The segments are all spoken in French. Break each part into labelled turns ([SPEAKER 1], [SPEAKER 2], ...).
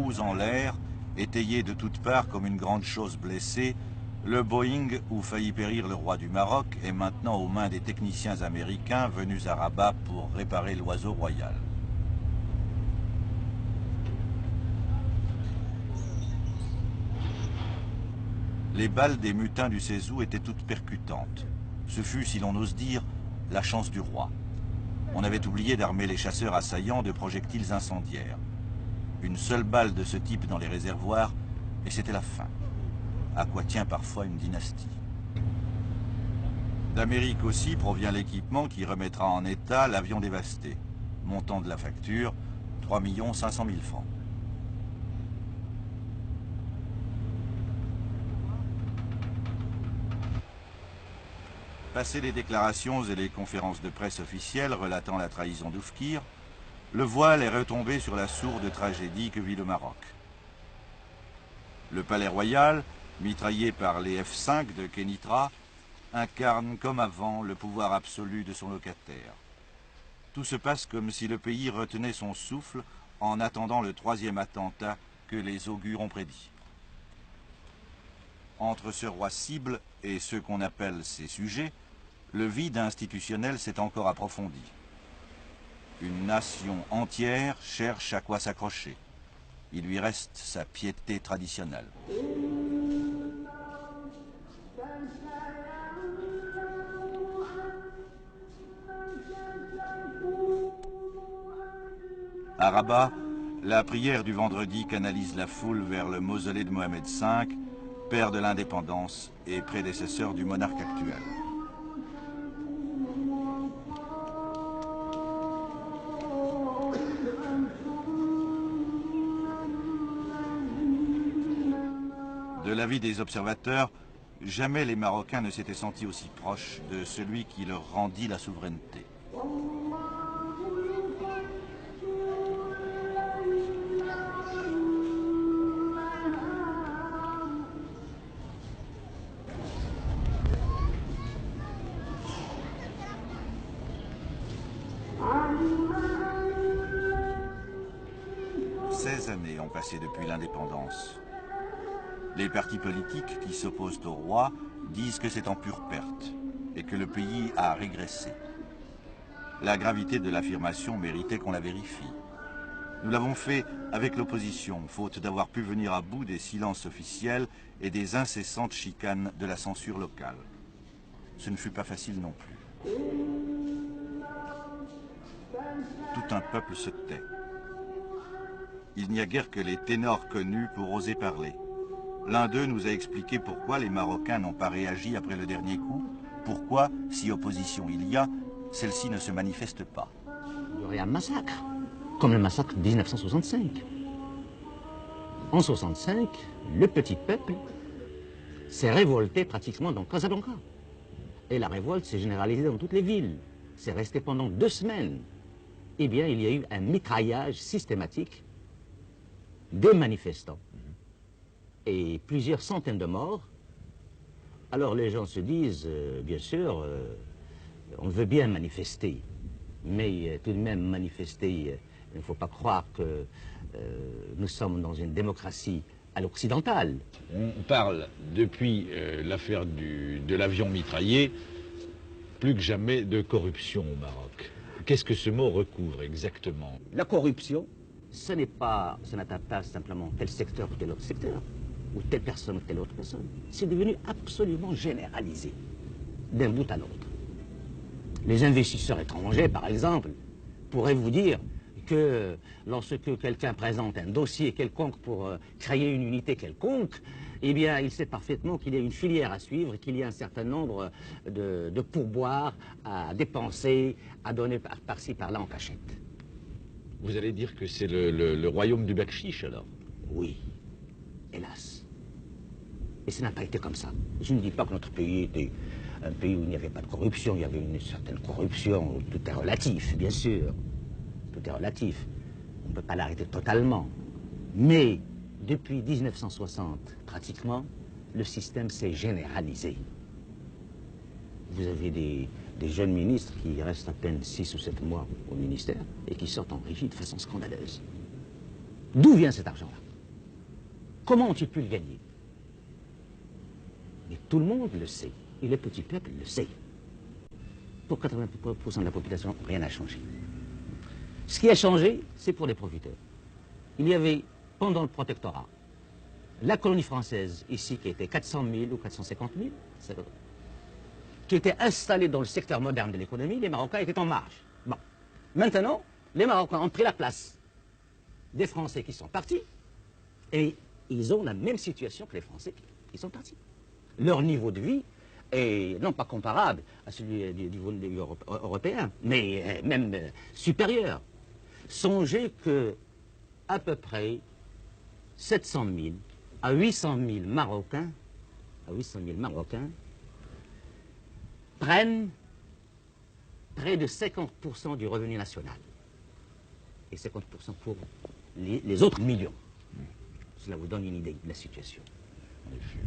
[SPEAKER 1] roues en l'air, étayé de toutes parts comme une grande chose blessée, le Boeing où faillit périr le roi du Maroc est maintenant aux mains des techniciens américains venus à Rabat pour réparer l'oiseau royal. Les balles des mutins du 16 août étaient toutes percutantes. Ce fut, si l'on ose dire, la chance du roi. On avait oublié d'armer les chasseurs assaillants de projectiles incendiaires. Une seule balle de ce type dans les réservoirs, et c'était la fin. À quoi tient parfois une dynastie. D'Amérique aussi provient l'équipement qui remettra en état l'avion dévasté. Montant de la facture, 3 500 000 francs. Passé les déclarations et les conférences de presse officielles relatant la trahison d'Oufkir, le voile est retombé sur la sourde tragédie que vit le Maroc. Le palais royal, mitraillé par les F-5 de Kénitra, incarne comme avant le pouvoir absolu de son locataire. Tout se passe comme si le pays retenait son souffle en attendant le troisième attentat que les augures ont prédit. Entre ce roi cible et ceux qu'on appelle ses sujets, le vide institutionnel s'est encore approfondi. Une nation entière cherche à quoi s'accrocher. Il lui reste sa piété traditionnelle. À Rabat, la prière du vendredi canalise la foule vers le mausolée de Mohamed V, père de l'indépendance et prédécesseur du monarque actuel. De l'avis des observateurs, jamais les Marocains ne s'étaient sentis aussi proches de celui qui leur rendit la souveraineté. Années ont passé depuis l'indépendance. Les partis politiques qui s'opposent au roi disent que c'est en pure perte et que le pays a régressé. La gravité de l'affirmation méritait qu'on la vérifie. Nous l'avons fait avec l'opposition, faute d'avoir pu venir à bout des silences officiels et des incessantes chicanes de la censure locale. Ce ne fut pas facile non plus. Tout un peuple se tait. Il n'y a guère que les ténors connus pour oser parler. L'un d'eux nous a expliqué pourquoi les Marocains n'ont pas réagi après le dernier coup, pourquoi, si opposition il y a, celle-ci ne se manifeste pas.
[SPEAKER 2] Il y aurait un massacre, comme le massacre de 1965. En 1965, le petit peuple s'est révolté pratiquement dans Casablanca. Et la révolte s'est généralisée dans toutes les villes. C'est resté pendant 2 semaines. Eh bien, il y a eu un mitraillage systématique des manifestants et plusieurs centaines de morts. Alors les gens se disent, bien sûr, on veut bien manifester, mais tout de même manifester, il ne faut pas croire que nous sommes dans une démocratie à l'occidentale.
[SPEAKER 3] On parle depuis l'affaire de l'avion mitraillé plus que jamais de corruption au Maroc. Qu'est-ce que ce mot recouvre exactement?
[SPEAKER 2] La corruption, ça n'atteint pas simplement tel secteur ou tel autre secteur, ou telle personne ou telle autre personne. C'est devenu absolument généralisé, d'un bout à l'autre. Les investisseurs étrangers, par exemple, pourraient vous dire que lorsque quelqu'un présente un dossier quelconque pour créer une unité quelconque, eh bien, il sait parfaitement qu'il y a une filière à suivre, qu'il y a un certain nombre de pourboires à dépenser, à donner par-ci, par-là en cachette.
[SPEAKER 3] Vous allez dire que c'est le royaume du Bakchiche, alors?
[SPEAKER 2] Oui, hélas. Et ça n'a pas été comme ça. Je ne dis pas que notre pays était un pays où il n'y avait pas de corruption, il y avait une certaine corruption, tout est relatif, bien sûr. Tout est relatif. On ne peut pas l'arrêter totalement. Mais depuis 1960, pratiquement, le système s'est généralisé. Vous avez des jeunes ministres qui restent à peine 6 ou 7 mois au ministère et qui sortent enrichis de façon scandaleuse. D'où vient cet argent-là? Comment ont-ils pu le gagner? Mais tout le monde le sait, et le petit peuple le sait. Pour 80% de la population, rien n'a changé. Ce qui a changé, c'est pour les profiteurs. Il y avait, pendant le protectorat, la colonie française, ici, qui était 400 000 ou 450 000, qui était installée dans le secteur moderne de l'économie, les Marocains étaient en marge. Bon. Maintenant, les Marocains ont pris la place des Français qui sont partis, et ils ont la même situation que les Français qui sont partis. Leur niveau de vie est non pas comparable à celui du niveau européen, mais même supérieur. Songez que à peu près 700 000 à 800 000 Marocains, prennent près de 50% du revenu national. Et 50% pour les autres millions. Cela vous donne une idée de la situation.
[SPEAKER 3] En effet.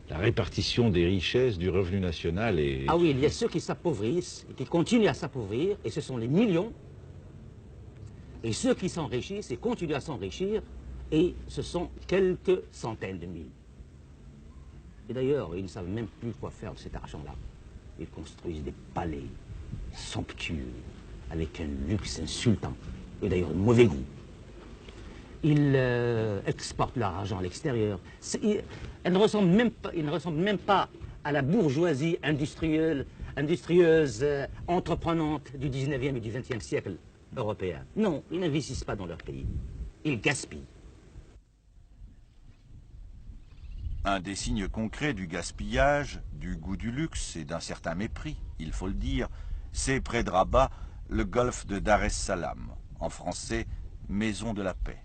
[SPEAKER 3] La répartition des richesses du revenu national est...
[SPEAKER 2] Ah oui, il y a ceux qui s'appauvrissent et qui continuent à s'appauvrir, et ce sont les millions. Et ceux qui s'enrichissent et continuent à s'enrichir, et ce sont quelques centaines de mille. Et d'ailleurs, ils ne savent même plus quoi faire de cet argent-là. Ils construisent des palais somptueux, avec un luxe insultant, et d'ailleurs de mauvais goût. Ils exportent leur argent à l'extérieur. Ils ne ressemblent même pas à la bourgeoisie industrieuse, entreprenante du 19e et du 20e siècle européen. Non, ils n'investissent pas dans leur pays. Ils gaspillent.
[SPEAKER 1] Un des signes concrets du gaspillage, du goût du luxe et d'un certain mépris, il faut le dire, c'est près de Rabat, le golfe de Dar es Salaam, en français, Maison de la Paix.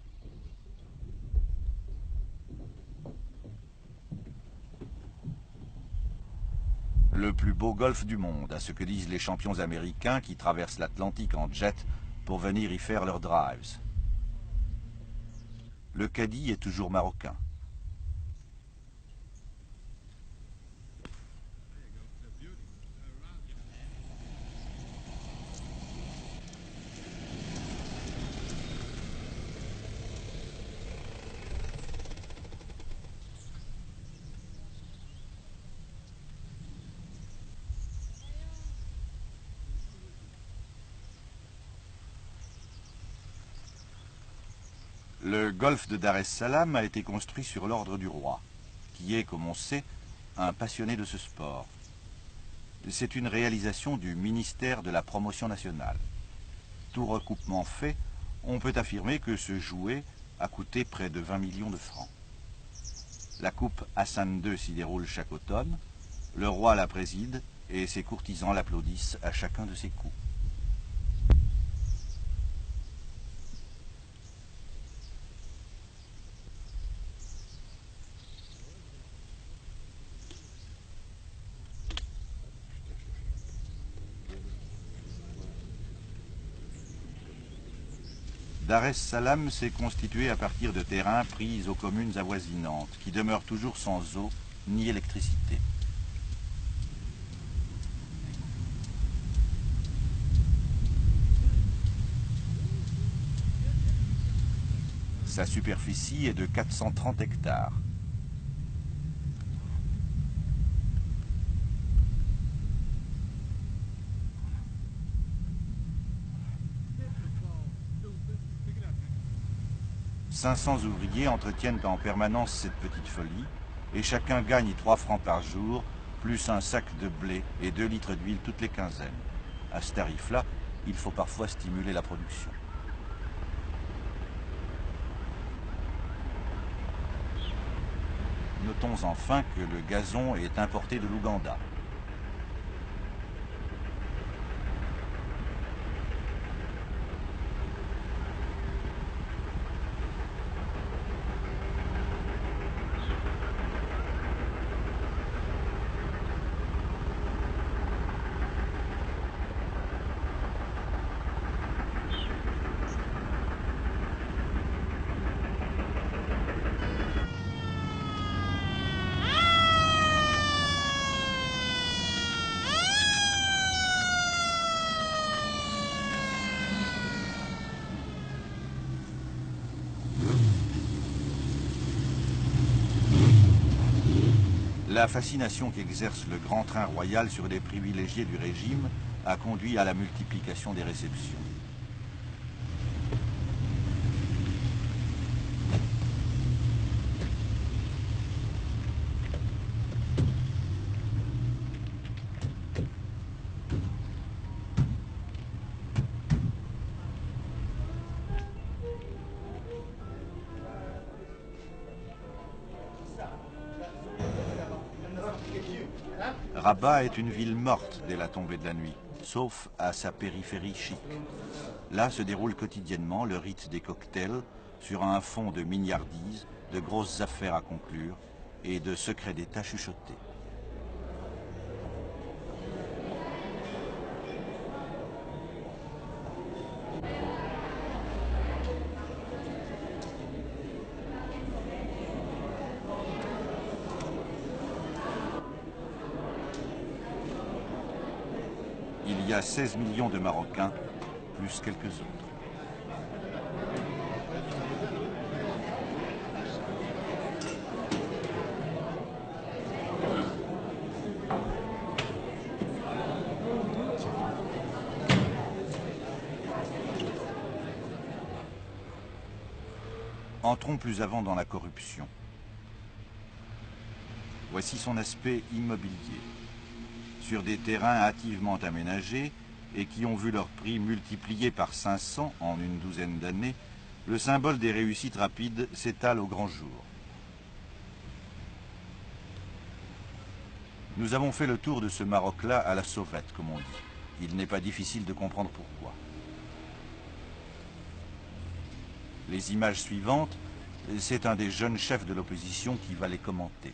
[SPEAKER 1] Le plus beau golfe du monde, à ce que disent les champions américains qui traversent l'Atlantique en jet pour venir y faire leurs drives. Le caddie est toujours marocain. Le golfe de Dar es Salaam a été construit sur l'ordre du roi, qui est, comme on sait, un passionné de ce sport. C'est une réalisation du ministère de la Promotion nationale. Tout recoupement fait, on peut affirmer que ce jouet a coûté près de 20 millions de francs. La coupe Hassan II s'y déroule chaque automne, le roi la préside et ses courtisans l'applaudissent à chacun de ses coups. Dar es Salaam s'est constitué à partir de terrains pris aux communes avoisinantes, qui demeurent toujours sans eau ni électricité. Sa superficie est de 430 hectares. « 500 ouvriers entretiennent en permanence cette petite folie et chacun gagne 3 francs par jour, plus un sac de blé et 2 litres d'huile toutes les quinzaines. À ce tarif-là, il faut parfois stimuler la production. Notons enfin que le gazon est importé de l'Ouganda. La fascination qu'exerce le grand train royal sur les privilégiés du régime a conduit à la multiplication des réceptions. Rabat est une ville morte dès la tombée de la nuit, sauf à sa périphérie chic. Là se déroule quotidiennement le rite des cocktails sur un fond de mignardise, de grosses affaires à conclure et de secrets d'État chuchotés. Il y a 16 millions de Marocains, plus quelques autres. Entrons plus avant dans la corruption. Voici son aspect immobilier. Sur des terrains hâtivement aménagés et qui ont vu leur prix multiplié par 500 en une douzaine d'années, le symbole des réussites rapides s'étale au grand jour. Nous avons fait le tour de ce Maroc-là à la sauvette, comme on dit. Il n'est pas difficile de comprendre pourquoi. Les images suivantes, c'est un des jeunes chefs de l'opposition qui va les commenter.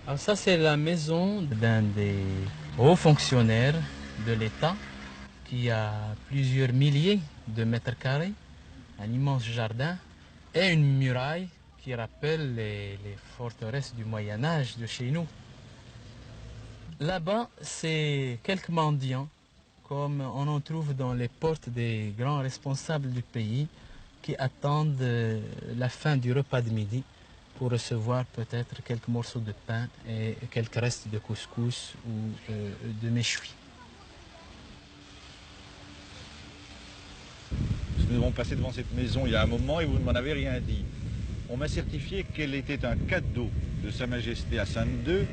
[SPEAKER 4] Alors ça, c'est la maison d'un des hauts fonctionnaires de l'État qui a plusieurs milliers de mètres carrés, un immense jardin et une muraille qui rappelle les forteresses du Moyen-Âge de chez nous. Là-bas, c'est quelques mendiants, comme on en trouve dans les portes des grands responsables du pays, qui attendent la fin du repas de midi pour recevoir peut-être quelques morceaux de pain et quelques restes de couscous ou de méchoui.
[SPEAKER 1] Nous avons passé devant cette maison il y a un moment et vous ne m'en avez rien dit. On m'a certifié qu'elle était un cadeau de Sa Majesté Hassan II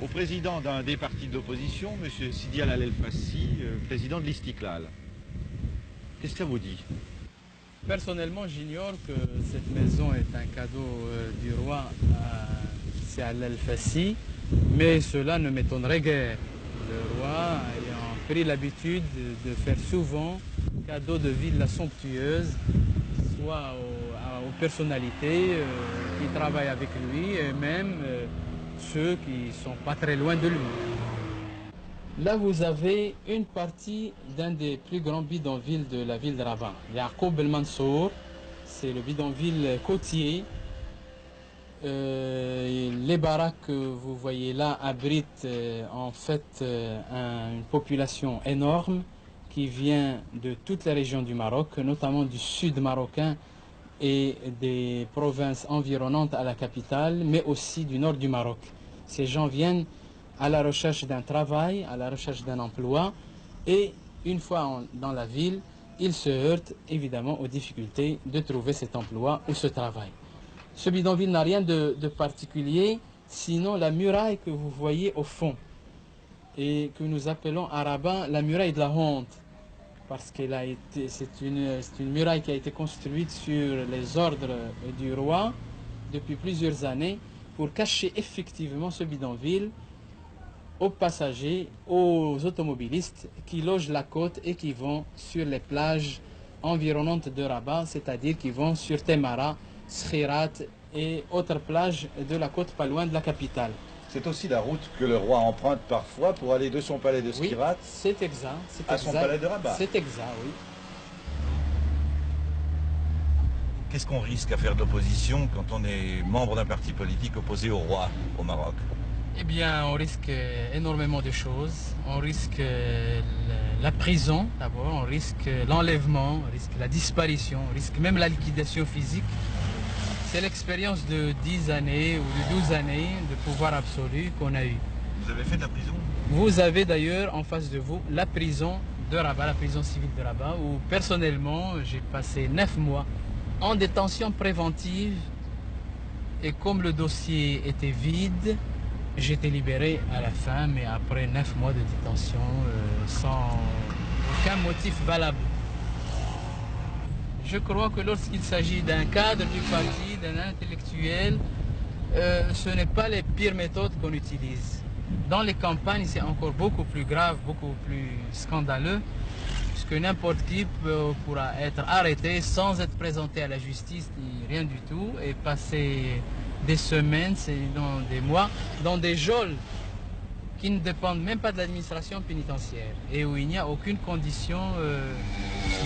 [SPEAKER 1] au président d'un des partis d'opposition, M. Sidi Al El-Fassi, président de l'Istiklal. Qu'est-ce que ça vous dit?
[SPEAKER 4] Personnellement, j'ignore que cette maison est un cadeau du roi à Al El-Fassi, mais cela ne m'étonnerait guère. Le roi ayant pris l'habitude de faire souvent cadeau de villas somptueuses, soit aux personnalités qui travaillent avec lui et même ceux qui ne sont pas très loin de lui. Là, vous avez une partie d'un des plus grands bidonvilles de la ville de Rabat. Yaqoub El-Mansour, c'est le bidonville côtier. Les baraques que vous voyez là abritent en fait une population énorme qui vient de toutes les régions du Maroc, notamment du sud marocain et des provinces environnantes à la capitale, mais aussi du nord du Maroc. Ces gens viennent à la recherche d'un travail, à la recherche d'un emploi, et une fois dans la ville, ils se heurtent évidemment aux difficultés de trouver cet emploi ou ce travail. Ce bidonville n'a rien de particulier, sinon la muraille que vous voyez au fond, et que nous appelons à Rabat la muraille de la honte, parce que c'est une muraille qui a été construite sur les ordres du roi depuis plusieurs années pour cacher effectivement ce bidonville aux passagers, aux automobilistes qui logent la côte et qui vont sur les plages environnantes de Rabat, c'est-à-dire qui vont sur Temara, Skhirat et autres plages de la côte pas loin de la capitale.
[SPEAKER 1] C'est aussi la route que le roi emprunte parfois pour aller de son palais de Skhirat
[SPEAKER 4] c'est exact,
[SPEAKER 1] à son palais de Rabat.
[SPEAKER 4] C'est exact, oui.
[SPEAKER 1] Qu'est-ce qu'on risque à faire de l'opposition quand on est membre d'un parti politique opposé au roi au Maroc?
[SPEAKER 4] Eh bien, on risque énormément de choses. On risque la prison d'abord, on risque l'enlèvement, on risque la disparition, on risque même la liquidation physique C'est l'expérience de 10 années ou de 12 années de pouvoir absolu qu'on a eu.
[SPEAKER 1] Vous avez fait de la prison?
[SPEAKER 4] Vous avez d'ailleurs en face de vous la prison de Rabat, la prison civile de Rabat, où personnellement j'ai passé 9 mois en détention préventive. Et comme le dossier était vide, j'étais libéré à la fin, mais après 9 mois de détention sans aucun motif valable. Je crois que lorsqu'il s'agit d'un cadre du parti, d'un intellectuel, ce n'est pas les pires méthodes qu'on utilise. Dans les campagnes, c'est encore beaucoup plus grave, beaucoup plus scandaleux, puisque n'importe qui pourra être arrêté sans être présenté à la justice ni rien du tout et passer des semaines, sinon des mois, dans des geôles qui ne dépendent même pas de l'administration pénitentiaire et où il n'y a aucune condition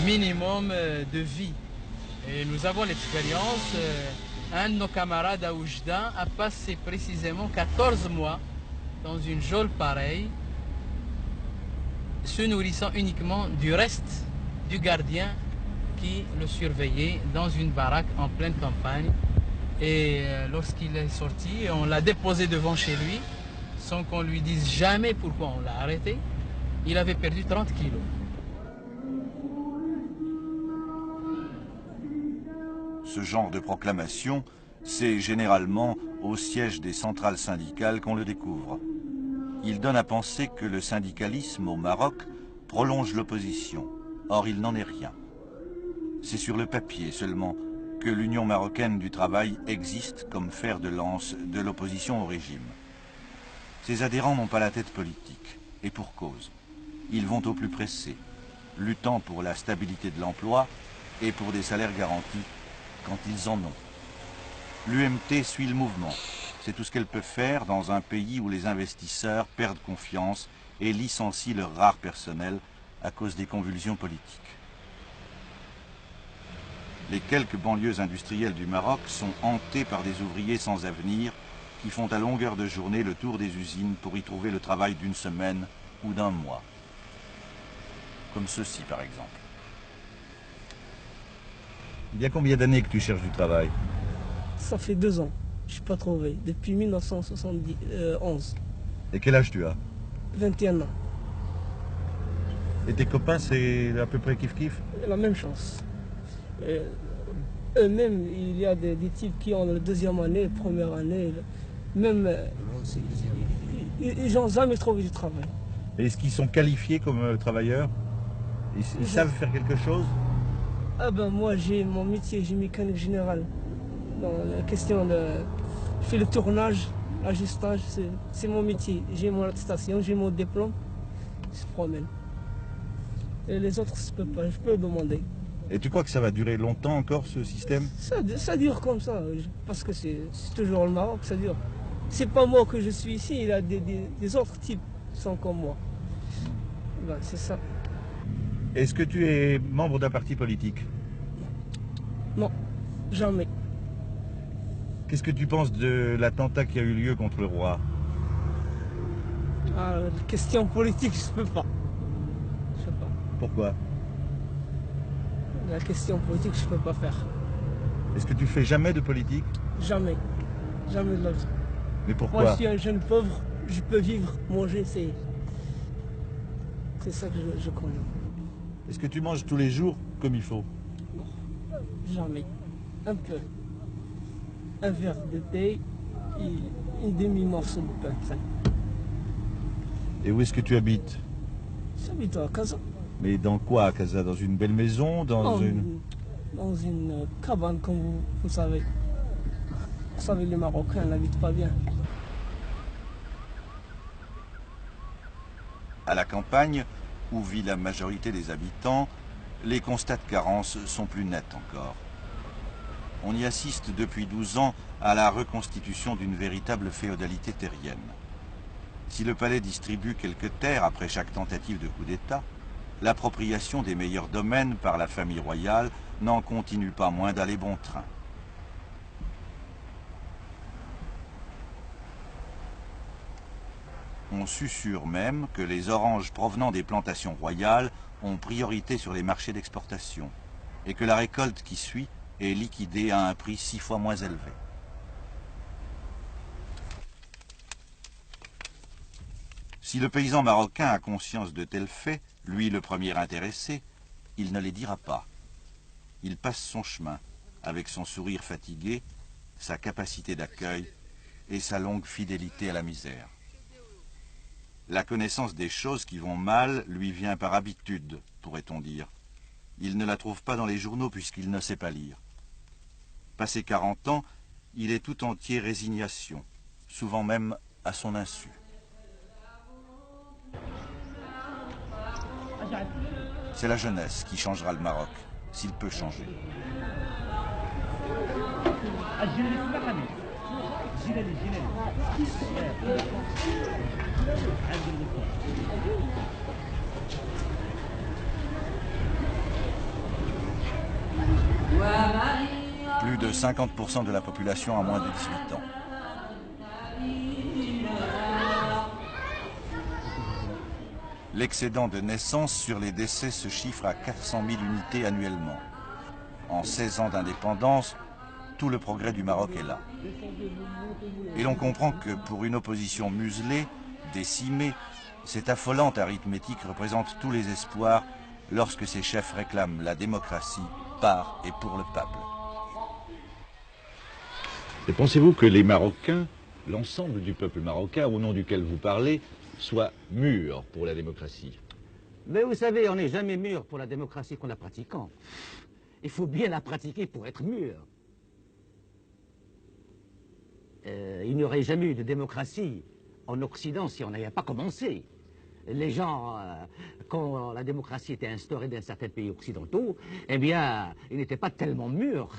[SPEAKER 4] minimum de vie. Et nous avons l'expérience, un de nos camarades à Oujda a passé précisément 14 mois dans une geôle pareille, se nourrissant uniquement du reste du gardien qui le surveillait dans une baraque en pleine campagne. Et lorsqu'il est sorti, on l'a déposé devant chez lui, sans qu'on lui dise jamais pourquoi on l'a arrêté. Il avait perdu 30 kilos.
[SPEAKER 1] Ce genre de proclamation, c'est généralement au siège des centrales syndicales qu'on le découvre. Il donne à penser que le syndicalisme au Maroc prolonge l'opposition. Or, il n'en est rien. C'est sur le papier seulement que l'Union marocaine du travail existe comme fer de lance de l'opposition au régime. Ses adhérents n'ont pas la tête politique, et pour cause. Ils vont au plus pressé, luttant pour la stabilité de l'emploi et pour des salaires garantis quand ils en ont. L'UMT suit le mouvement. C'est tout ce qu'elle peut faire dans un pays où les investisseurs perdent confiance et licencient leur rare personnel à cause des convulsions politiques. Les quelques banlieues industrielles du Maroc sont hantées par des ouvriers sans avenir qui font à longueur de journée le tour des usines pour y trouver le travail d'une semaine ou d'un mois. Comme ceci par exemple. Il y a combien d'années que tu cherches du travail?
[SPEAKER 5] Ça fait 2 ans. Je ne suis pas trouvé. Depuis 1971.
[SPEAKER 1] Et quel âge tu as?
[SPEAKER 5] 21 ans.
[SPEAKER 1] Et tes copains, c'est à peu près kiff-kiff?
[SPEAKER 5] La même chose. Eux-mêmes, il y a des types qui ont la 2e année, 1re année. Même, ils n'ont jamais trouvé du travail.
[SPEAKER 1] Est-ce qu'ils sont qualifiés comme travailleurs? Ils savent faire quelque chose?
[SPEAKER 5] Ah ben moi, j'ai mon métier, j'ai mécanique générale. Dans la question de... Je fais le tournage, l'ajustage, c'est mon métier. J'ai mon attestation, j'ai mon diplôme, je se promène. Et les autres, je peux pas, je peux demander.
[SPEAKER 1] Et tu crois que ça va durer longtemps encore ce système?
[SPEAKER 5] Ça dure comme ça, parce que c'est toujours le Maroc, ça dure. C'est pas moi que je suis ici, il y a des autres types qui sont comme moi. Ben, c'est ça.
[SPEAKER 1] Est-ce que tu es membre d'un parti politique?
[SPEAKER 5] Non, jamais.
[SPEAKER 1] Qu'est-ce que tu penses de l'attentat qui a eu lieu contre le roi?
[SPEAKER 5] Ah, question politique, je peux pas. Je peux pas.
[SPEAKER 1] Pourquoi?
[SPEAKER 5] La question politique, je peux pas faire.
[SPEAKER 1] Est-ce que tu fais jamais de politique?
[SPEAKER 5] Jamais. Jamais de la vie.
[SPEAKER 1] Mais pourquoi?
[SPEAKER 5] Moi, je suis un jeune pauvre, je peux vivre, manger, c'est ça que je connais.
[SPEAKER 1] Est-ce que tu manges tous les jours comme il faut?
[SPEAKER 5] Non, jamais. Un peu. Un verre de thé et une demi-morceau de pain. Ça.
[SPEAKER 1] Et où est-ce que tu habites?
[SPEAKER 5] J'habite à Casa.
[SPEAKER 1] Mais dans quoi à Casa? Dans une belle maison? Dans une
[SPEAKER 5] cabane, comme vous savez. Vous savez, les Marocains n'habitent pas bien.
[SPEAKER 1] À la campagne, où vit la majorité des habitants, les constats de carence sont plus nets encore. On y assiste depuis 12 ans à la reconstitution d'une véritable féodalité terrienne. Si le palais distribue quelques terres après chaque tentative de coup d'État, l'appropriation des meilleurs domaines par la famille royale n'en continue pas moins d'aller bon train. On susurre même que les oranges provenant des plantations royales ont priorité sur les marchés d'exportation et que la récolte qui suit et liquidés à un prix 6 fois moins élevé. Si le paysan marocain a conscience de tels faits, lui le premier intéressé, il ne les dira pas. Il passe son chemin, avec son sourire fatigué, sa capacité d'accueil et sa longue fidélité à la misère. La connaissance des choses qui vont mal lui vient par habitude, pourrait-on dire. Il ne la trouve pas dans les journaux puisqu'il ne sait pas lire. Passé 40 ans, il est tout entier résignation, souvent même à son insu. C'est la jeunesse qui changera le Maroc, s'il peut changer. Plus de 50% de la population a moins de 18 ans. L'excédent de naissance sur les décès se chiffre à 400 000 unités annuellement. En 16 ans d'indépendance, tout le progrès du Maroc est là. Et l'on comprend que pour une opposition muselée, décimée, cette affolante arithmétique représente tous les espoirs lorsque ses chefs réclament la démocratie par et pour le peuple.
[SPEAKER 3] Et pensez-vous que les Marocains, l'ensemble du peuple marocain au nom duquel vous parlez, soit mûrs pour la démocratie?
[SPEAKER 2] Mais vous savez, on n'est jamais mûr pour la démocratie qu'en la pratiquant. Il faut bien la pratiquer pour être mûr. Il n'y aurait jamais eu de démocratie en Occident si on n'avait pas commencé. Les gens, quand la démocratie était instaurée dans certains pays occidentaux, eh bien, ils n'étaient pas tellement mûrs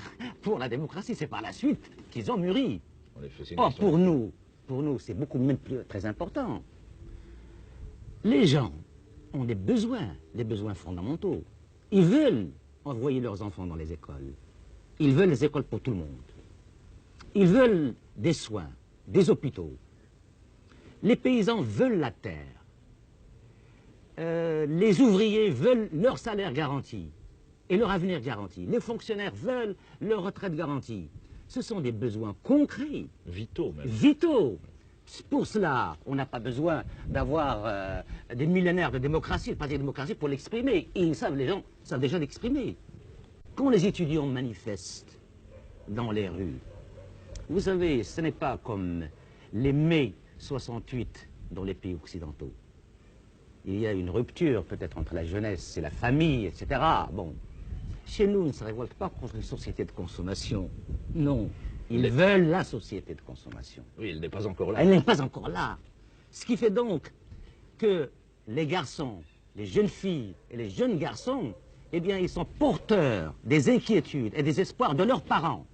[SPEAKER 2] pour la démocratie. C'est par la suite qu'ils ont mûri. Or, pour nous, c'est beaucoup même très important. Les gens ont des besoins fondamentaux. Ils veulent envoyer leurs enfants dans les écoles. Ils veulent les écoles pour tout le monde. Ils veulent des soins, des hôpitaux. Les paysans veulent la terre. Les ouvriers veulent leur salaire garanti et leur avenir garanti. Les fonctionnaires veulent leur retraite garantie. Ce sont des besoins concrets.
[SPEAKER 3] Vitaux même.
[SPEAKER 2] Vitaux. Pour cela, on n'a pas besoin d'avoir des millénaires de démocratie, de parti de démocratie pour l'exprimer. Et les gens savent déjà l'exprimer. Quand les étudiants manifestent dans les rues, vous savez, ce n'est pas comme les mai 68 dans les pays occidentaux. Il y a une rupture peut-être entre la jeunesse et la famille, etc. Bon, chez nous, on ne se révolte pas contre une société de consommation. Non, ils veulent la société de consommation.
[SPEAKER 3] Oui, elle n'est pas encore là.
[SPEAKER 2] Elle n'est pas encore là. Ce qui fait donc que les garçons, les jeunes filles et les jeunes garçons, eh bien, ils sont porteurs des inquiétudes et des espoirs de leurs parents.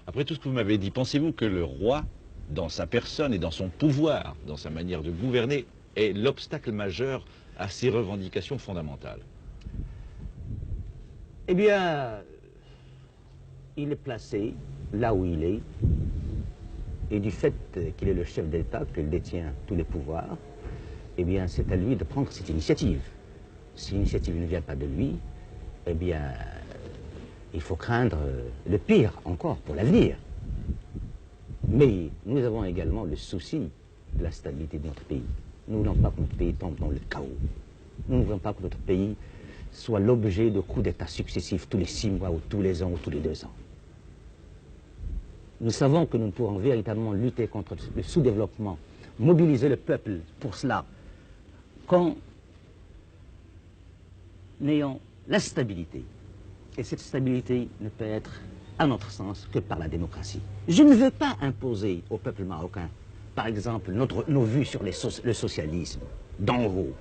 [SPEAKER 3] Après tout ce que vous m'avez dit, pensez-vous que le roi, dans sa personne et dans son pouvoir, dans sa manière de gouverner, est l'obstacle majeur à ces revendications fondamentales?
[SPEAKER 2] Eh bien, il est placé là où il est, et du fait qu'il est le chef d'État, qu'il détient tous les pouvoirs, eh bien, c'est à lui de prendre cette initiative. Si l'initiative ne vient pas de lui, eh bien, il faut craindre le pire encore pour l'avenir. Mais nous avons également le souci de la stabilité de notre pays. Nous ne voulons pas que notre pays tombe dans le chaos. Nous ne voulons pas que notre pays soit l'objet de coups d'État successifs tous les 6 mois, ou tous les ans, ou tous les 2 ans. Nous savons que nous ne pourrons véritablement lutter contre le sous-développement, mobiliser le peuple pour cela, qu'en ayant la stabilité. Et cette stabilité ne peut être, à notre sens, que par la démocratie. Je ne veux pas imposer au peuple marocain, par exemple, nos vues sur le socialisme, d'en haut.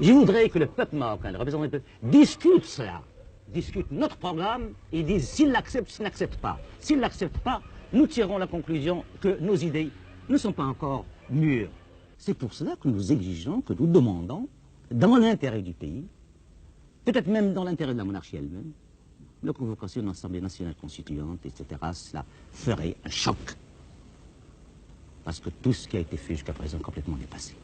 [SPEAKER 2] Je voudrais que le peuple marocain, le représentant du peuple, discute cela, discute notre programme et dise s'il l'accepte, s'il n'accepte pas. S'il n'accepte pas, nous tirons la conclusion que nos idées ne sont pas encore mûres. C'est pour cela que nous exigeons, que nous demandons, dans l'intérêt du pays, peut-être même dans l'intérêt de la monarchie elle-même, la convocation d'une assemblée nationale constituante, etc., cela ferait un choc. Parce que tout ce qui a été fait jusqu'à présent est complètement dépassé.